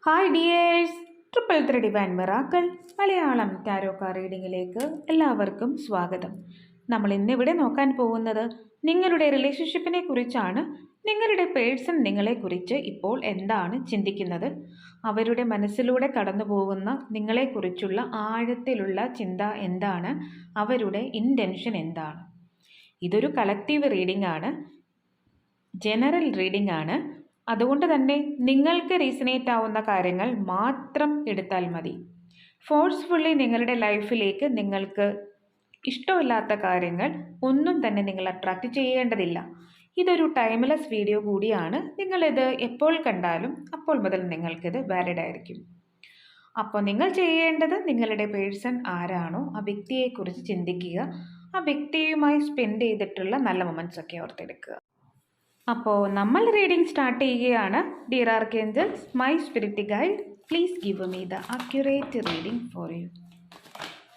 Hi dears, triple three divine miracle Malayalam tarot card റീഡിങ്ങിലേക്ക് എല്ലാവർക്കും സ്വാഗതം. നമ്മൾ ഇന്നിവിടെ നോക്കാൻ പോകുന്നത് നിങ്ങളുടെ റിലേഷൻഷിപ്പിനെ കുറിച്ചാണ്. നിങ്ങളുടെ പേഴ്സൺ നിങ്ങളെക്കുറിച്ച് ഇപ്പോൾ എന്താണ് ചിന്തിക്കുന്നത്, അവരുടെ മനസ്സിലൂടെ കടന്നു പോകുന്ന നിങ്ങളെക്കുറിച്ചുള്ള ആഴത്തിലുള്ള ചിന്ത എന്താണ്, അവരുടെ ഇൻറ്റൻഷൻ എന്താണ്. ഇതൊരു കളക്റ്റീവ് റീഡിംഗ് ആണ്, ജനറൽ റീഡിംഗ് ആണ്. അതുകൊണ്ട് തന്നെ നിങ്ങൾക്ക് റീസണേറ്റ് ആവുന്ന കാര്യങ്ങൾ മാത്രം എടുത്താൽ മതി. ഫോഴ്സ്ഫുള്ളി നിങ്ങളുടെ ലൈഫിലേക്ക് നിങ്ങൾക്ക് ഇഷ്ടമില്ലാത്ത കാര്യങ്ങൾ ഒന്നും തന്നെ നിങ്ങൾ അട്രാക്റ്റ് ചെയ്യേണ്ടതില്ല. ഇതൊരു ടൈംലെസ് വീഡിയോ കൂടിയാണ്. നിങ്ങളിത് എപ്പോൾ കണ്ടാലും അപ്പോൾ മുതൽ നിങ്ങൾക്കിത് വാലിഡ് ആയിരിക്കും. അപ്പോൾ നിങ്ങൾ ചെയ്യേണ്ടത് നിങ്ങളുടെ പേഴ്സൺ ആരാണോ ആ വ്യക്തിയെക്കുറിച്ച് ചിന്തിക്കുക, ആ വ്യക്തിയുമായി സ്പെൻഡ് ചെയ്തിട്ടുള്ള നല്ല മൊമെൻറ്റ്സ് ഒക്കെ ഓർത്തെടുക്കുക. അപ്പോൾ നമ്മൾ റീഡിംഗ് സ്റ്റാർട്ട് ചെയ്യുകയാണ്. Dear archangels, my spirit guide, please give me the accurate reading for you.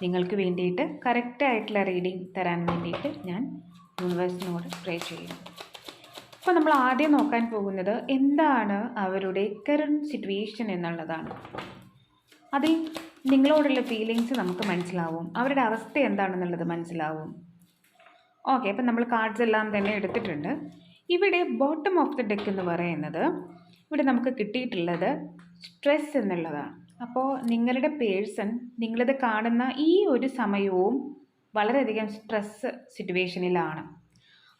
നിങ്ങൾക്ക് വേണ്ടിയിട്ട് കറക്റ്റായിട്ടുള്ള റീഡിംഗ് തരാൻ വേണ്ടിയിട്ട് ഞാൻ യൂണിവേഴ്സിനോട് പ്രേ ചെയ്യുന്നു. അപ്പോൾ നമ്മൾ ആദ്യം നോക്കാൻ പോകുന്നത് എന്താണ് അവരുടെ കറണ്ട് സിറ്റുവേഷൻ എന്നുള്ളതാണ്. അതിൽ നിങ്ങളോടുള്ള ഫീലിങ്സ് നമുക്ക് മനസ്സിലാവും, അവരുടെ അവസ്ഥ എന്താണെന്നുള്ളത് മനസ്സിലാവും. ഓക്കെ, അപ്പം നമ്മൾ കാർഡ്സ് എല്ലാം തന്നെ എടുത്തിട്ടുണ്ട്. ഇവിടെ ബോട്ടം ഓഫ് ദി ഡെക്ക് എന്ന് പറയുന്നത് ഇവിടെ നമുക്ക് കിട്ടിയിട്ടുള്ളത് സ്ട്രെസ് എന്നുള്ളതാണ്. അപ്പോൾ നിങ്ങളുടെ പേഴ്സൺ നിങ്ങളിത് കാണുന്ന ഈ ഒരു സമയവും വളരെയധികം സ്ട്രെസ് സിറ്റുവേഷനിലാണ്.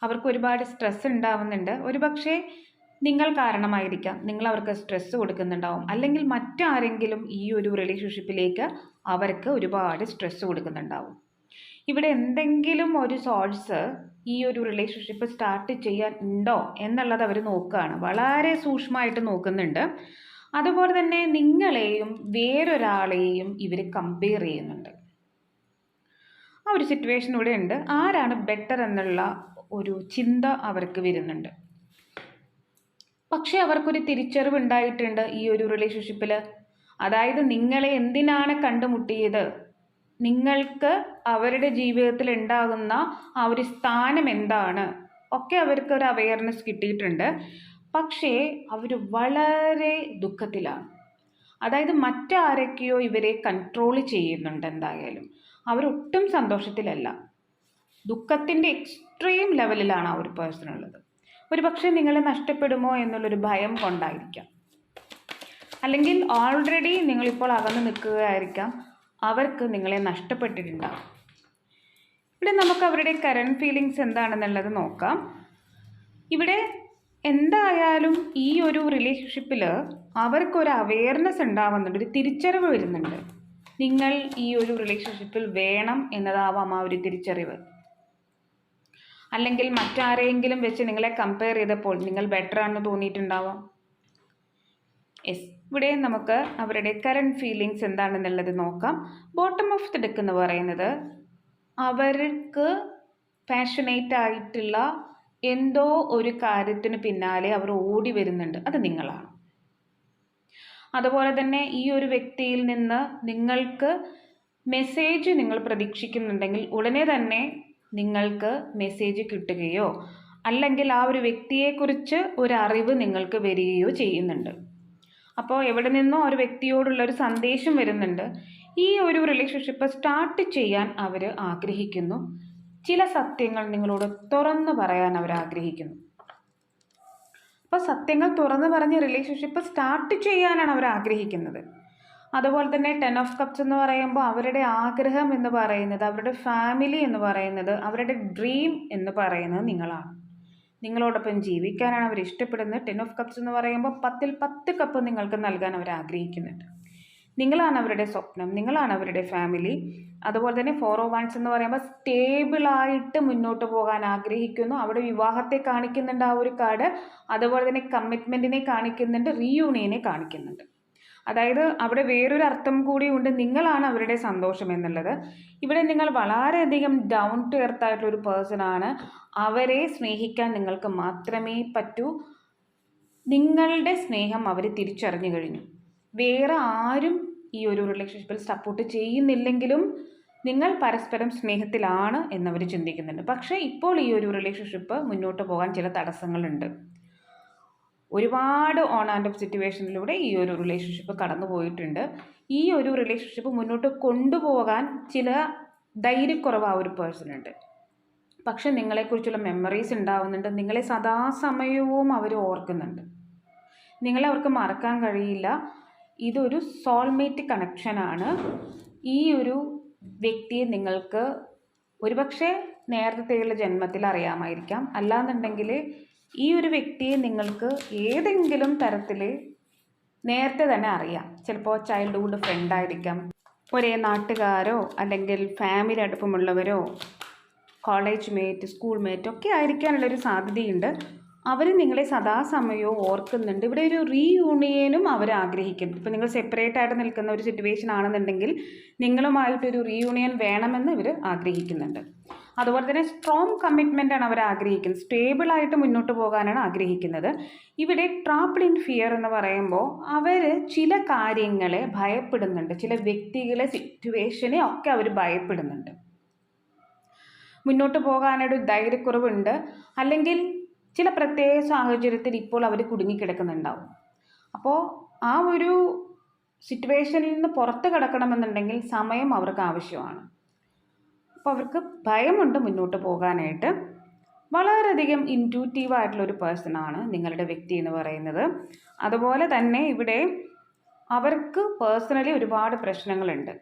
അവർക്ക് ഒരുപാട് സ്ട്രെസ് ഉണ്ടാവുന്നുണ്ട്. ഒരുപക്ഷെ നിങ്ങൾ കാരണമായിരിക്കാം, നിങ്ങൾ അവർക്ക് സ്ട്രെസ് കൊടുക്കുന്നുണ്ടാവും, അല്ലെങ്കിൽ മറ്റാരെങ്കിലും ഈ ഒരു റിലേഷൻഷിപ്പിലേക്ക് അവർക്ക് ഒരുപാട് സ്ട്രെസ് കൊടുക്കുന്നുണ്ടാവും. ഇവിടെ എന്തെങ്കിലും ഒരു സോഴ്സ് ഈ ഒരു റിലേഷൻഷിപ്പ് സ്റ്റാർട്ട് ചെയ്യാൻ ഉണ്ടോ എന്നുള്ളത് അവർ നോക്കുകയാണ്, വളരെ സൂക്ഷ്മമായിട്ട് നോക്കുന്നുണ്ട്. അതുപോലെ തന്നെ നിങ്ങളെയും വേറൊരാളെയും ഇവർ കമ്പയർ ചെയ്യുന്നുണ്ട്. ആ ഒരു സിറ്റുവേഷൻ ഇവിടെ ഉണ്ട്. ആരാണ് ബെറ്റർ എന്നുള്ള ഒരു ചിന്ത അവർക്ക് വരുന്നുണ്ട്. പക്ഷെ അവർക്കൊരു തിരിച്ചറിവ് ഉണ്ടായിട്ടുണ്ട് ഈ ഒരു റിലേഷൻഷിപ്പിൽ. അതായത് നിങ്ങളെ എന്തിനാണ് കണ്ടുമുട്ടിയത്, നിങ്ങൾക്ക് അവരുടെ ജീവിതത്തിൽ ഉണ്ടാകുന്ന ആ ഒരു സ്ഥാനം എന്താണ് ഒക്കെ അവർക്ക് ഒരു അവയർനെസ് കിട്ടിയിട്ടുണ്ട്. പക്ഷേ അവർ വളരെ ദുഃഖത്തിലാണ്. അതായത് മറ്റാരൊക്കെയോ ഇവരെ കൺട്രോൾ ചെയ്യുന്നുണ്ട്. എന്തായാലും അവരൊട്ടും സന്തോഷത്തിലല്ല, ദുഃഖത്തിൻ്റെ എക്സ്ട്രീം ലെവലിലാണ് ആ ഒരു പേഴ്സൺ ഉള്ളത്. ഒരു പക്ഷേ നിങ്ങളെ നഷ്ടപ്പെടുമോ എന്നുള്ളൊരു ഭയം കൊണ്ടായിരിക്കാം, അല്ലെങ്കിൽ ഓൾറെഡി നിങ്ങളിപ്പോൾ അകന്ന് നിൽക്കുകയായിരിക്കാം, അവർക്ക് നിങ്ങളെ നഷ്ടപ്പെട്ടിട്ടുണ്ടാകും. ഇവിടെ നമുക്ക് അവരുടെ കറണ്ട് ഫീലിങ്സ് എന്താണെന്നുള്ളത് നോക്കാം. ഇവിടെ എന്തായാലും ഈ ഒരു റിലേഷൻഷിപ്പിൽ അവർക്കൊരു അവെയർനെസ് ഉണ്ടാവുന്നുണ്ട്, ഒരു തിരിച്ചറിവ് വരുന്നുണ്ട്. നിങ്ങൾ ഈ ഒരു റിലേഷൻഷിപ്പിൽ വേണം എന്നതാവാം ആ ഒരു തിരിച്ചറിവ്. അല്ലെങ്കിൽ മറ്റാരെങ്കിലും വെച്ച് നിങ്ങളെ കമ്പയർ ചെയ്തപ്പോൾ നിങ്ങൾ ബെറ്റർ ആണെന്ന് തോന്നിയിട്ടുണ്ടാവാം. യെസ്, ഇവിടെ നമുക്ക് അവരുടെ കറണ്ട് ഫീലിങ്സ് എന്താണെന്നുള്ളത് നോക്കാം. ബോട്ടം ഓഫ് ദി ഡെക്ക് എന്ന് പറയുന്നത് അവർക്ക് പാഷനേറ്റ് ആയിട്ടുള്ള എന്തോ ഒരു കാര്യത്തിന് പിന്നാലെ അവർ ഓടി വരുന്നുണ്ട്, അത് നിങ്ങളാണ്. അതുപോലെ തന്നെ ഈ ഒരു വ്യക്തിയിൽ നിന്ന് നിങ്ങൾക്ക് മെസ്സേജ് നിങ്ങൾ പ്രതീക്ഷിക്കുന്നുണ്ടെങ്കിൽ ഉടനെ തന്നെ നിങ്ങൾക്ക് മെസ്സേജ് കിട്ടുകയോ അല്ലെങ്കിൽ ആ ഒരു വ്യക്തിയെക്കുറിച്ച് ഒരു അറിവ് നിങ്ങൾക്ക് വരികയോ ചെയ്യുന്നുണ്ട്. അപ്പോൾ എവിടെ നിന്നോ ഒരു വ്യക്തിയോടുള്ളൊരു സന്ദേശം വരുന്നുണ്ട്. ഈ ഒരു റിലേഷൻഷിപ്പ് സ്റ്റാർട്ട് ചെയ്യാൻ അവർ ആഗ്രഹിക്കുന്നു. ചില സത്യങ്ങൾ നിങ്ങളോട് തുറന്നു പറയാൻ അവർ ആഗ്രഹിക്കുന്നു. അപ്പോൾ സത്യങ്ങൾ തുറന്നു പറഞ്ഞ് റിലേഷൻഷിപ്പ് സ്റ്റാർട്ട് ചെയ്യാനാണ് അവർ ആഗ്രഹിക്കുന്നത്. അതുപോലെ തന്നെ 10 ഓഫ് കപ്സ് എന്ന് പറയുമ്പോൾ അവരുടെ ആഗ്രഹം എന്ന് പറയുന്നത്, അവരുടെ ഫാമിലി എന്ന് പറയുന്നത്, അവരുടെ ഡ്രീം എന്ന് പറയുന്നത് നിങ്ങളാണ്. നിങ്ങളോടൊപ്പം ജീവിക്കാനാണ് അവർ ഇഷ്ടപ്പെടുന്നത്. 10 ഓഫ് കപ്സ് എന്ന് പറയുമ്പോൾ 10ൽ 10 കപ്പ് നിങ്ങൾക്ക് നൽകാൻ അവർ ആഗ്രഹിക്കുന്നുണ്ട്. നിങ്ങളാണ് അവരുടെ സ്വപ്നം, നിങ്ങളാണ് അവരുടെ ഫാമിലി. അതുപോലെ തന്നെ 4 ഓഫ് വാൻഡ്സ് എന്ന് പറയുമ്പോൾ സ്റ്റേബിളായിട്ട് മുന്നോട്ട് പോകാൻ ആഗ്രഹിക്കുന്നു. അവിടെ വിവാഹത്തെ കാണിക്കുന്നുണ്ട് ആ ഒരു കാർഡ്. അതുപോലെ തന്നെ കമ്മിറ്റ്മെൻറ്റിനെ കാണിക്കുന്നുണ്ട്, റീയൂണിയനെ കാണിക്കുന്നുണ്ട്. അതായത് അവിടെ വേറൊരു അർത്ഥം കൂടി ഉണ്ട്, നിങ്ങളാണ് അവരുടെ സന്തോഷം എന്നുള്ളത്. ഇവിടെ നിങ്ങൾ വളരെയധികം ഡൗൺ ടു എർത്ത് ആയിട്ടുള്ളൊരു പേഴ്സണാണ്. അവരെ സ്നേഹിക്കാൻ നിങ്ങൾക്ക് മാത്രമേ പറ്റൂ. നിങ്ങളുടെ സ്നേഹം അവർ തിരിച്ചറിഞ്ഞു കഴിഞ്ഞു. വേറെ ആരും ഈ ഒരു റിലേഷൻഷിപ്പിൽ സപ്പോർട്ട് ചെയ്യുന്നില്ലെങ്കിലും നിങ്ങൾ പരസ്പരം സ്നേഹത്തിലാണ് എന്നവർ ചിന്തിക്കുന്നുണ്ട്. പക്ഷേ ഇപ്പോൾ ഈ ഒരു റിലേഷൻഷിപ്പ് മുന്നോട്ട് പോകാൻ ചില തടസ്സങ്ങളുണ്ട്. ഒരുപാട് ഓൺ ആൻഡ് ഓഫ് സിറ്റുവേഷനിലൂടെ ഈ ഒരു റിലേഷൻഷിപ്പ് കടന്നു പോയിട്ടുണ്ട്. ഈ ഒരു റിലേഷൻഷിപ്പ് മുന്നോട്ട് കൊണ്ടുപോകാൻ ചില ധൈര്യക്കുറവ് ആ ഒരു പേഴ്സണുണ്ട്. പക്ഷെ നിങ്ങളെക്കുറിച്ചുള്ള മെമ്മറീസ് ഉണ്ടാവുന്നുണ്ട്. നിങ്ങളെ സദാസമയവും അവർ ഓർക്കുന്നുണ്ട്. നിങ്ങളെ അവർക്ക് മറക്കാൻ കഴിയില്ല. ഇതൊരു സോൾമേറ്റ് കണക്ഷനാണ്. ഈ ഒരു വ്യക്തിയെ നിങ്ങൾക്ക് ഒരുപക്ഷെ നേരത്തെയുള്ള ജന്മത്തിൽ അറിയാമായിരിക്കാം. അല്ലാന്നുണ്ടെങ്കിൽ ഈ ഒരു വ്യക്തിയെ നിങ്ങൾക്ക് ഏതെങ്കിലും തരത്തിൽ നേരത്തെ തന്നെ അറിയാം. ചിലപ്പോൾ ചൈൽഡ്ഹുഡ് ഫ്രണ്ടായിരിക്കാം, ഒരേ നാട്ടുകാരോ അല്ലെങ്കിൽ ഫാമിലി അടുപ്പമുള്ളവരോ കോളേജ് മേറ്റ്, സ്കൂൾ മേറ്റ് ഒക്കെ ആയിരിക്കാനുള്ളൊരു സാധ്യതയുണ്ട്. അവർ നിങ്ങളെ സദാസമയവും ഓർക്കുന്നുണ്ട്. ഇവിടെ ഒരു റീയൂണിയനും അവർ ആഗ്രഹിക്കുന്നു. ഇപ്പോൾ നിങ്ങൾ സെപ്പറേറ്റ് ആയിട്ട് നിൽക്കുന്ന ഒരു സിറ്റുവേഷൻ ആണെന്നുണ്ടെങ്കിൽ നിങ്ങളുമായിട്ടൊരു റീയൂണിയൻ വേണമെന്ന് ഇവർ ആഗ്രഹിക്കുന്നുണ്ട്. അതുപോലെ തന്നെ സ്ട്രോങ് കമ്മിറ്റ്മെൻ്റാണ് അവർ ആഗ്രഹിക്കുന്നത്. സ്റ്റേബിളായിട്ട് മുന്നോട്ട് പോകാനാണ് ആഗ്രഹിക്കുന്നത്. ഇവിടെ ട്രാപ്ഡ് ഇൻ ഫിയർ എന്ന് പറയുമ്പോൾ അവർ ചില കാര്യങ്ങളെ ഭയപ്പെടുന്നുണ്ട്. ചില വ്യക്തികളെ, സിറ്റുവേഷനെ ഒക്കെ അവർ ഭയപ്പെടുന്നുണ്ട്. മുന്നോട്ട് പോകാനൊരു ധൈര്യക്കുറവുണ്ട്. അല്ലെങ്കിൽ ചില പ്രത്യേക സാഹചര്യത്തിൽ ഇപ്പോൾ അവർ കുടുങ്ങിക്കിടക്കുന്നുണ്ടാവും. അപ്പോൾ ആ ഒരു സിറ്റുവേഷനിൽ നിന്ന് പുറത്ത് കിടക്കണമെന്നുണ്ടെങ്കിൽ സമയം അവർക്ക് ആവശ്യമാണ്. അപ്പോൾ അവർക്ക് ഭയമുണ്ട് മുന്നോട്ട് പോകാനായിട്ട്. വളരെയധികം ഇൻറ്റ്യൂട്ടീവായിട്ടുള്ളൊരു പേഴ്സണാണ് നിങ്ങളുടെ വ്യക്തി എന്ന് പറയുന്നത്. അതുപോലെ തന്നെ ഇവിടെ അവർക്ക് പേഴ്സണലി ഒരുപാട് പ്രശ്നങ്ങളുണ്ട്.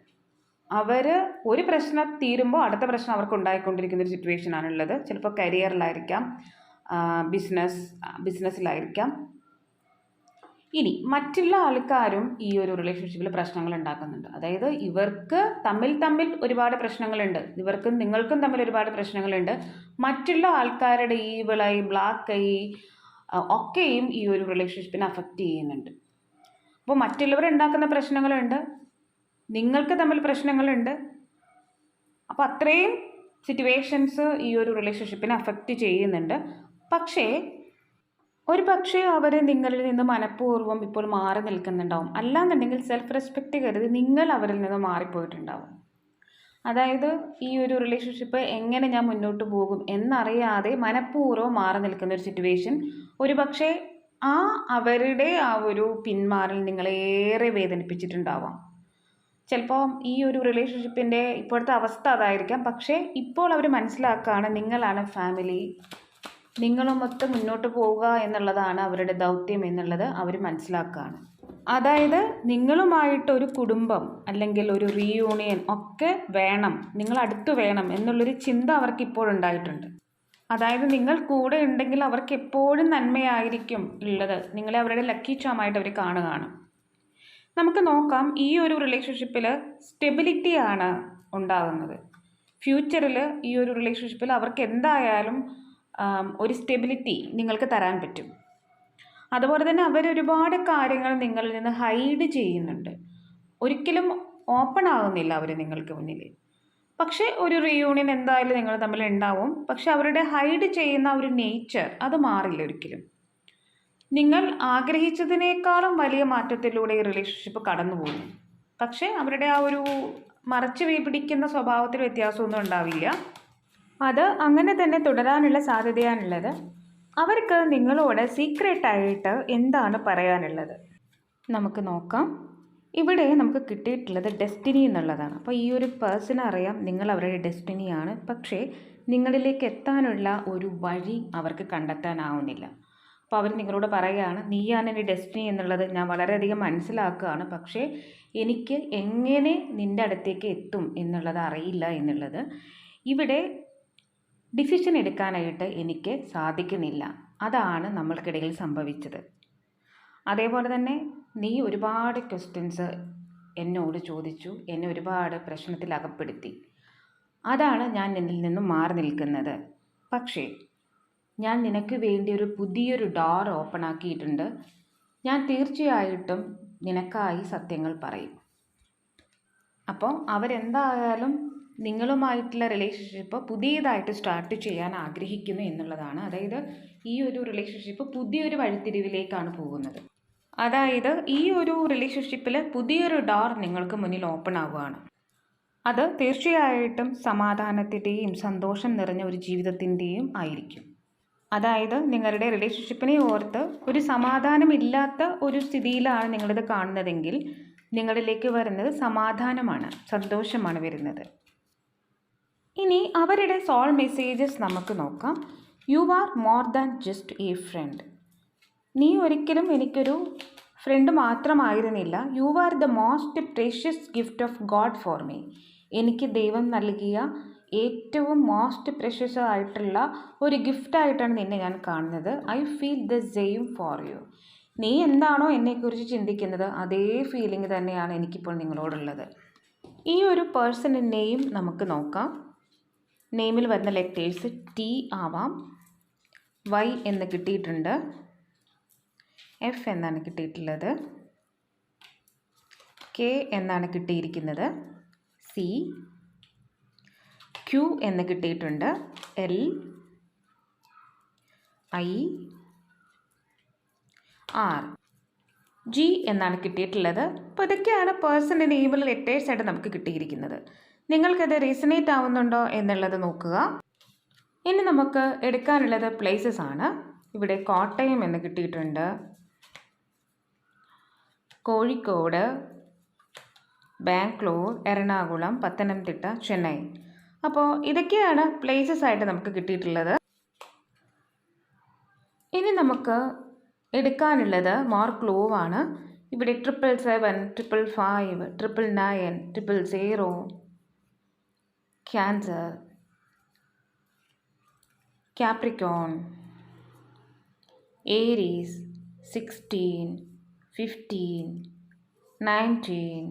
അവർ ഒരു പ്രശ്നം തീരുമ്പോൾ അടുത്ത പ്രശ്നം അവർക്ക് ഉണ്ടായിക്കൊണ്ടിരിക്കുന്ന ഒരു സിറ്റുവേഷനാണുള്ളത്. ചിലപ്പോൾ കരിയറിലായിരിക്കാം, ബിസിനസ്സിലായിരിക്കാം. ഇനി മറ്റുള്ള ആൾക്കാരും ഈ ഒരു റിലേഷൻഷിപ്പിൽ പ്രശ്നങ്ങൾ ഉണ്ടാക്കുന്നുണ്ട്. അതായത് ഇവർക്ക് തമ്മിൽ ഒരുപാട് പ്രശ്നങ്ങളുണ്ട്. ഇവർക്കും നിങ്ങൾക്കും തമ്മിൽ ഒരുപാട് പ്രശ്നങ്ങളുണ്ട്. മറ്റുള്ള ആൾക്കാരുടെ ഈവിൾ ഐ, ബ്ലാക്ക് ഐ ഒക്കെയും ഈ ഒരു റിലേഷൻഷിപ്പിനെ അഫക്റ്റ് ചെയ്യുന്നുണ്ട്. അപ്പോൾ മറ്റുള്ളവരുണ്ടാക്കുന്ന പ്രശ്നങ്ങളുണ്ട്, നിങ്ങൾക്ക് തമ്മിൽ പ്രശ്നങ്ങളുണ്ട്. അപ്പോൾ അത്രയും സിറ്റുവേഷൻസ് ഈ ഒരു റിലേഷൻഷിപ്പിനെ അഫക്റ്റ് ചെയ്യുന്നുണ്ട്. പക്ഷേ അവർ നിങ്ങളിൽ നിന്ന് മനഃപൂർവ്വം ഇപ്പോൾ മാറി നിൽക്കുന്നുണ്ടാവും. അല്ലാന്നുണ്ടെങ്കിൽ സെൽഫ് റെസ്പെക്റ്റ് കരുതി നിങ്ങൾ അവരിൽ നിന്ന് മാറിപ്പോയിട്ടുണ്ടാവും. അതായത് ഈ ഒരു റിലേഷൻഷിപ്പ് എങ്ങനെ ഞാൻ മുന്നോട്ട് പോകും എന്നറിയാതെ മനഃപൂർവ്വം മാറി നിൽക്കുന്ന ഒരു സിറ്റുവേഷൻ. ഒരുപക്ഷെ അവരുടെ ആ ഒരു പിന്മാറൽ നിങ്ങളേറെ വേദനിപ്പിച്ചിട്ടുണ്ടാവാം. ചിലപ്പോൾ ഈ ഒരു റിലേഷൻഷിപ്പിൻ്റെ ഇപ്പോഴത്തെ അവസ്ഥ അതായിരിക്കാം. പക്ഷേ ഇപ്പോൾ അവർ മനസ്സിലാക്കുകയാണ് നിങ്ങളാണ് ഫാമിലി, നിങ്ങളുമൊത്ത് മുന്നോട്ട് പോവുക എന്നുള്ളതാണ് അവരുടെ ദൗത്യം എന്നുള്ളത് അവർ മനസ്സിലാക്കുകയാണ്. അതായത് നിങ്ങളുമായിട്ടൊരു കുടുംബം അല്ലെങ്കിൽ ഒരു റീയൂണിയൻ ഒക്കെ വേണം, നിങ്ങൾ അടുത്ത് വേണം എന്നുള്ളൊരു ചിന്ത അവർക്ക് ഇപ്പോഴുണ്ടായിട്ടുണ്ട്. അതായത് നിങ്ങൾ കൂടെ ഉണ്ടെങ്കിൽ അവർക്ക് എപ്പോഴും നന്മയായിരിക്കും ഉള്ളത്. നിങ്ങളെ അവരുടെ ലക്കി ചാമായിട്ട് അവർ കാണുകയാണ്. നമുക്ക് നോക്കാം, ഈ ഒരു റിലേഷൻഷിപ്പിൽ സ്റ്റെബിലിറ്റിയാണ് ഉണ്ടാകുന്നത്. ഫ്യൂച്ചറിൽ ഈ ഒരു റിലേഷൻഷിപ്പിൽ അവർക്ക് എന്തായാലും ഒരു സ്റ്റെബിലിറ്റി നിങ്ങൾക്ക് തരാൻ പറ്റും. അതുപോലെ തന്നെ അവരൊരുപാട് കാര്യങ്ങൾ നിങ്ങളിൽ നിന്ന് ഹൈഡ് ചെയ്യുന്നുണ്ട്. ഒരിക്കലും ഓപ്പൺ ആകുന്നില്ല അവർ നിങ്ങൾക്ക് മുന്നിൽ. പക്ഷേ ഒരു റീയൂണിയൻ എന്തായാലും നിങ്ങൾ തമ്മിൽ ഉണ്ടാവും. പക്ഷെ അവരുടെ ഹൈഡ് ചെയ്യുന്ന ഒരു നേച്ചർ അത് മാറില്ല ഒരിക്കലും. നിങ്ങൾ ആഗ്രഹിച്ചതിനേക്കാളും വലിയ മാറ്റത്തിലൂടെ ഈ റിലേഷൻഷിപ്പ് കടന്നു പോകുന്നു. പക്ഷേ അവരുടെ ആ ഒരു മറച്ചു പിടിക്കുന്ന സ്വഭാവത്തിൽ വ്യത്യാസമൊന്നും ഉണ്ടാവില്ല. അത് അങ്ങനെ തന്നെ തുടരാനുള്ള സാധ്യതയാണുള്ളത്. അവർക്ക് നിങ്ങളോട് സീക്രട്ടായിട്ട് എന്താണ് പറയാനുള്ളത് നമുക്ക് നോക്കാം. ഇവിടെ നമുക്ക് കിട്ടിയിട്ടുള്ളത് ഡെസ്റ്റിനി എന്നുള്ളതാണ്. അപ്പോൾ ഈ ഒരു പേഴ്സൺ അറിയാം നിങ്ങൾ അവരുടെ ഡെസ്റ്റിനിയാണ്. പക്ഷേ നിങ്ങളിലേക്ക് എത്താനുള്ള ഒരു വഴി അവർക്ക് കണ്ടെത്താനാവുന്നില്ല. അപ്പോൾ അവർ നിങ്ങളോട് പറയുകയാണ്, നീയാണ് എൻ്റെ ഡെസ്റ്റിനി എന്നുള്ളത് ഞാൻ വളരെയധികം മനസ്സിലാക്കുകയാണ്. പക്ഷേ എനിക്ക് എങ്ങനെ നിൻ്റെ അടുത്തേക്ക് എത്തും എന്നുള്ളത് അറിയില്ല എന്നുള്ളത്. ഇവിടെ ഡിസിഷൻ എടുക്കാനായിട്ട് എനിക്ക് സാധിക്കുന്നില്ല. അതാണ് നമ്മൾക്കിടയിൽ സംഭവിച്ചത്. അതേപോലെ തന്നെ നീ ഒരുപാട് ക്വസ്റ്റ്യൻസ് എന്നോട് ചോദിച്ചു, എന്നെ ഒരുപാട് പ്രശ്നത്തിൽ അകപ്പെടുത്തി. അതാണ് ഞാൻ നിന്നിൽ നിന്നും മാറി നിൽക്കുന്നത്. പക്ഷേ ഞാൻ നിനക്ക് വേണ്ടി ഒരു പുതിയൊരു ഡോർ ഓപ്പൺ ആക്കിയിട്ടുണ്ട്. ഞാൻ തീർച്ചയായിട്ടും നിനക്കായി സത്യങ്ങൾ പറയും. അപ്പോൾ അവരെന്തായാലും നിങ്ങളുമായിട്ടുള്ള റിലേഷൻഷിപ്പ് പുതിയതായിട്ട് സ്റ്റാർട്ട് ചെയ്യാൻ ആഗ്രഹിക്കുന്നു എന്നുള്ളതാണ്. അതായത് ഈ ഒരു റിലേഷൻഷിപ്പ് പുതിയൊരു വഴിത്തിരിവിലേക്കാണ് പോകുന്നത്. അതായത് ഈ ഒരു റിലേഷൻഷിപ്പിൽ പുതിയൊരു ഡോർ നിങ്ങൾക്ക് മുന്നിൽ ഓപ്പൺ ആവുകയാണ്. അത് തീർച്ചയായിട്ടും സമാധാനത്തിൻ്റെയും സന്തോഷം നിറഞ്ഞ ഒരു ജീവിതത്തിൻ്റെയും ആയിരിക്കും. അതായത് നിങ്ങളുടെ റിലേഷൻഷിപ്പിനെ ഓർത്ത് ഒരു സമാധാനമില്ലാത്ത ഒരു സ്ഥിതിയിലാണ് നിങ്ങളിത് കാണുന്നതെങ്കിൽ നിങ്ങളിലേക്ക് വരുന്നത് സമാധാനമാണ്, സന്തോഷമാണ് വരുന്നത്. ഇനി അവരുടെ സോൾ മെസ്സേജസ് നമുക്ക് നോക്കാം. You are more than just a friend. നീ ഒരിക്കലും എനിക്കൊരു ഫ്രണ്ട് മാത്രമായിരുന്നില്ല. You are the most precious gift of god for me. എനിക്ക് ദൈവം നൽകിയ ഏറ്റവും മോസ്റ്റ് പ്രഷ്യസ് ആയിട്ടുള്ള ഒരു ഗിഫ്റ്റായിട്ടാണ് നിന്നെ ഞാൻ കാണുന്നത്. I feel the same for you. നീ എന്താണോ എന്നെക്കുറിച്ച് ചിന്തിക്കുന്നത് അതേ ഫീലിംഗ് തന്നെയാണ് എനിക്കിപ്പോൾ നിങ്ങളോടുള്ളത്. ഈ ഒരു പേഴ്സണിൻ്റെ നെയിം നമുക്ക് നോക്കാം. നെയിമിൽ വരുന്ന ലെറ്റേഴ്സ് ടി ആവാം, വൈ എന്ന് കിട്ടിയിട്ടുണ്ട്, എഫ് എന്നാണ് കിട്ടിയിട്ടുള്ളത്, കെ എന്നാണ് കിട്ടിയിരിക്കുന്നത്, സി, ക്യു എന്ന് കിട്ടിയിട്ടുണ്ട്, എൽ, ഐ, ആർ, ജി എന്നാണ് കിട്ടിയിട്ടുള്ളത്. അപ്പോൾ ഇതൊക്കെയാണ് പേഴ്സൻ്റെ നെയിമിൽ ലെറ്റേഴ്സ് ആയിട്ട് നമുക്ക് കിട്ടിയിരിക്കുന്നത്. നിങ്ങൾക്കത് റീസണേറ്റ് ആവുന്നുണ്ടോ എന്നുള്ളത് നോക്കുക. ഇനി നമുക്ക് എടുക്കാനുള്ളത് പ്ലേസസ് ആണ്. ഇവിടെ കോട്ടയം എന്ന് കിട്ടിയിട്ടുണ്ട്, കോഴിക്കോട്, ബാംഗ്ലൂർ, എറണാകുളം, പത്തനംതിട്ട, ചെന്നൈ. അപ്പോൾ ഇതൊക്കെയാണ് പ്ലേസസ് ആയിട്ട് നമുക്ക് കിട്ടിയിട്ടുള്ളത്. ഇനി നമുക്ക് എടുക്കാനുള്ളത് മോർ ക്ലൂ ആണ്. ഇവിടെ 777, 555, 999, 000, ക്യാൻസർ, കാപ്രിക്കോൺ, ഏരീസ്, 16, 15, 19,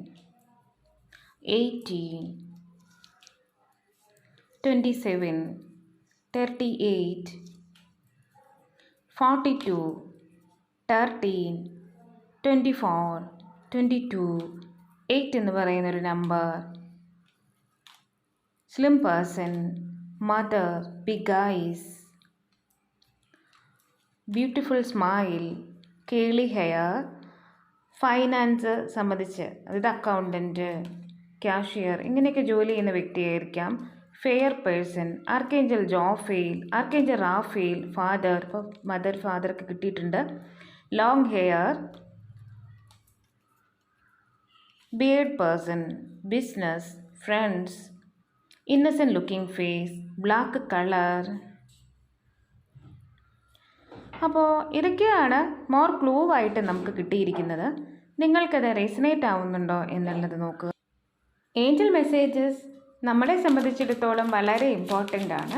18, 27, 38, 42, 13, 24, 22, 8 എന്ന് പറയുന്നൊരു number, slim person, mother, big eyes, beautiful smile, curly hair, finance സംബന്ധിച്ച്, അതായത് അക്കൗണ്ടൻറ്റ്, ക്യാഷിയർ, ഇങ്ങനെയൊക്കെ ജോലി ചെയ്യുന്ന വ്യക്തിയായിരിക്കാം. Fair person, archangel Jophiel, archangel Raphael, father, ഇപ്പോൾ മദർ ഫാദർക്ക് കിട്ടിയിട്ടുണ്ട്, long hair, beard person, business, friends, innocent looking face, black colour. അപ്പോൾ ഇതൊക്കെയാണ് മോർ ക്ലൂ ആയിട്ട് നമുക്ക് കിട്ടിയിരിക്കുന്നത്. നിങ്ങൾക്കത് റെസിനേറ്റ് ആവുന്നുണ്ടോ എന്നുള്ളത് നോക്കുക. ഏഞ്ചൽ മെസ്സേജസ് നമ്മളെ സംബന്ധിച്ചിടത്തോളം വളരെ ഇമ്പോർട്ടൻ്റ് ആണ്.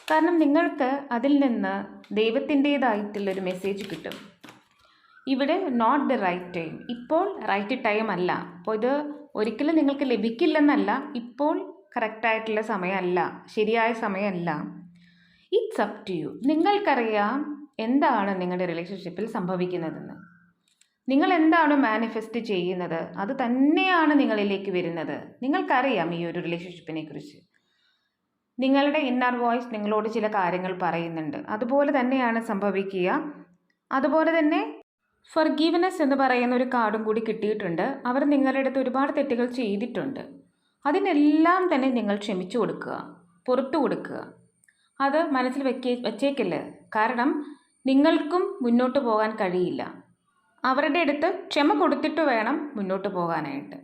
കാരണം നിങ്ങൾക്ക് അതിൽ നിന്ന് ദൈവത്തിൻ്റേതായിട്ടുള്ളൊരു മെസ്സേജ് കിട്ടും. ഇവിടെ നോട്ട് ദ റൈറ്റ് ടൈം, ഇപ്പോൾ റൈറ്റ് ടൈം അല്ല. അപ്പോൾ ഇത് ഒരിക്കലും നിങ്ങൾക്ക് ലഭിക്കില്ലെന്നല്ല, ഇപ്പോൾ കറക്റ്റായിട്ടുള്ള സമയമല്ല, ശരിയായ സമയമല്ല. It's up to you. നിങ്ങൾക്കറിയാം എന്താണ് നിങ്ങളുടെ റിലേഷൻഷിപ്പിൽ സംഭവിക്കുന്നതെന്ന്. നിങ്ങൾ എന്താണ് മാനിഫെസ്റ്റ് ചെയ്യുന്നത് അത് തന്നെയാണ് നിങ്ങളിലേക്ക് വരുന്നത്. നിങ്ങൾക്കറിയാം ഈ ഒരു റിലേഷൻഷിപ്പിനെ കുറിച്ച്. നിങ്ങളുടെ ഇന്നർ വോയിസ് നിങ്ങളോട് ചില കാര്യങ്ങൾ പറയുന്നുണ്ട്, അതുപോലെ തന്നെയാണ് സംഭവിക്കുക. അതുപോലെ തന്നെ ഫർഗീവ്നെസ് എന്ന് പറയുന്ന ഒരു കാർഡും കൂടി കിട്ടിയിട്ടുണ്ട്. അവർ നിങ്ങളുടെ അടുത്ത് ഒരുപാട് തെറ്റുകൾ ചെയ്തിട്ടുണ്ട്. അതിനെല്ലാം തന്നെ നിങ്ങൾ ക്ഷമിച്ചു കൊടുക്കുക, പുറത്തു കൊടുക്കുക. അത് മനസ്സിൽ വച്ചേക്കില്ല. കാരണം നിങ്ങൾക്കും മുന്നോട്ട് പോകാൻ കഴിയില്ല. അവരുടെ അടുത്ത് ക്ഷമ കൊടുത്തിട്ട് വേണം മുന്നോട്ട് പോകാനായിട്ട്.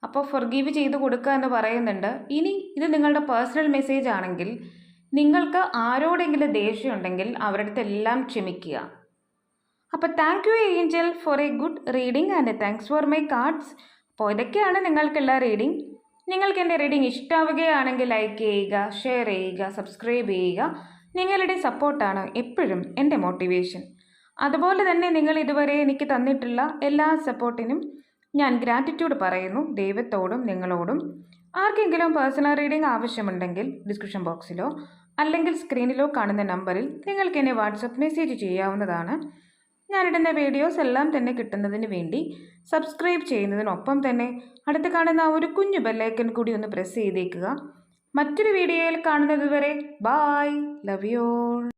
അപ്പോൾ ഫൊർഗീവ് ചെയ്ത് കൊടുക്കുക എന്ന് പറയുന്നുണ്ട്. ഇനി ഇത് നിങ്ങളുടെ പേഴ്സണൽ മെസ്സേജ് ആണെങ്കിൽ നിങ്ങൾക്ക് ആരോടെങ്കിലും ദേഷ്യം ഉണ്ടെങ്കിൽ അവരുടെ അടുത്ത് എല്ലാം ക്ഷമിക്കുക. അപ്പോൾ thank you Angel four A good reading and thanks for my cards. അപ്പോൾ ഇതൊക്കെയാണ് നിങ്ങൾക്കുള്ള റീഡിംഗ്. നിങ്ങൾക്ക് എൻ്റെ റീഡിംഗ് ഇഷ്ടമാവുകയാണെങ്കിൽ ലൈക്ക് ചെയ്യുക, ഷെയർ ചെയ്യുക, സബ്സ്ക്രൈബ് ചെയ്യുക. നിങ്ങളുടെ സപ്പോർട്ടാണ് എപ്പോഴും എൻ്റെ മോട്ടിവേഷൻ. അതുപോലെ തന്നെ നിങ്ങൾ ഇതുവരെ എനിക്ക് തന്നിട്ടുള്ള എല്ലാ സപ്പോർട്ടിനും ഞാൻ ഗ്രാറ്റിറ്റ്യൂഡ് പറയുന്നു, ദൈവത്തോടും നിങ്ങളോടും. ആർക്കെങ്കിലും പേഴ്സണൽ റീഡിംഗ് ആവശ്യമുണ്ടെങ്കിൽ ഡിസ്ക്രിപ്ഷൻ ബോക്സിലോ അല്ലെങ്കിൽ സ്ക്രീനിലോ കാണുന്ന നമ്പറിൽ നിങ്ങൾക്ക് എന്നെ വാട്സപ്പ് മെസ്സേജ് ചെയ്യാവുന്നതാണ്. ഞാനിടുന്ന വീഡിയോസ് എല്ലാം തന്നെ കിട്ടുന്നതിന് വേണ്ടി സബ്സ്ക്രൈബ് ചെയ്യുന്നതിനൊപ്പം തന്നെ അടുത്ത് കാണുന്ന ഒരു കുഞ്ഞു ബെല്ലൈക്കൺ കൂടി ഒന്ന് പ്രസ് ചെയ്തേക്കുക. മറ്റൊരു വീഡിയോയിൽ കാണുന്നത് വരെ ബായ്, ലവ് യു ഓൾ.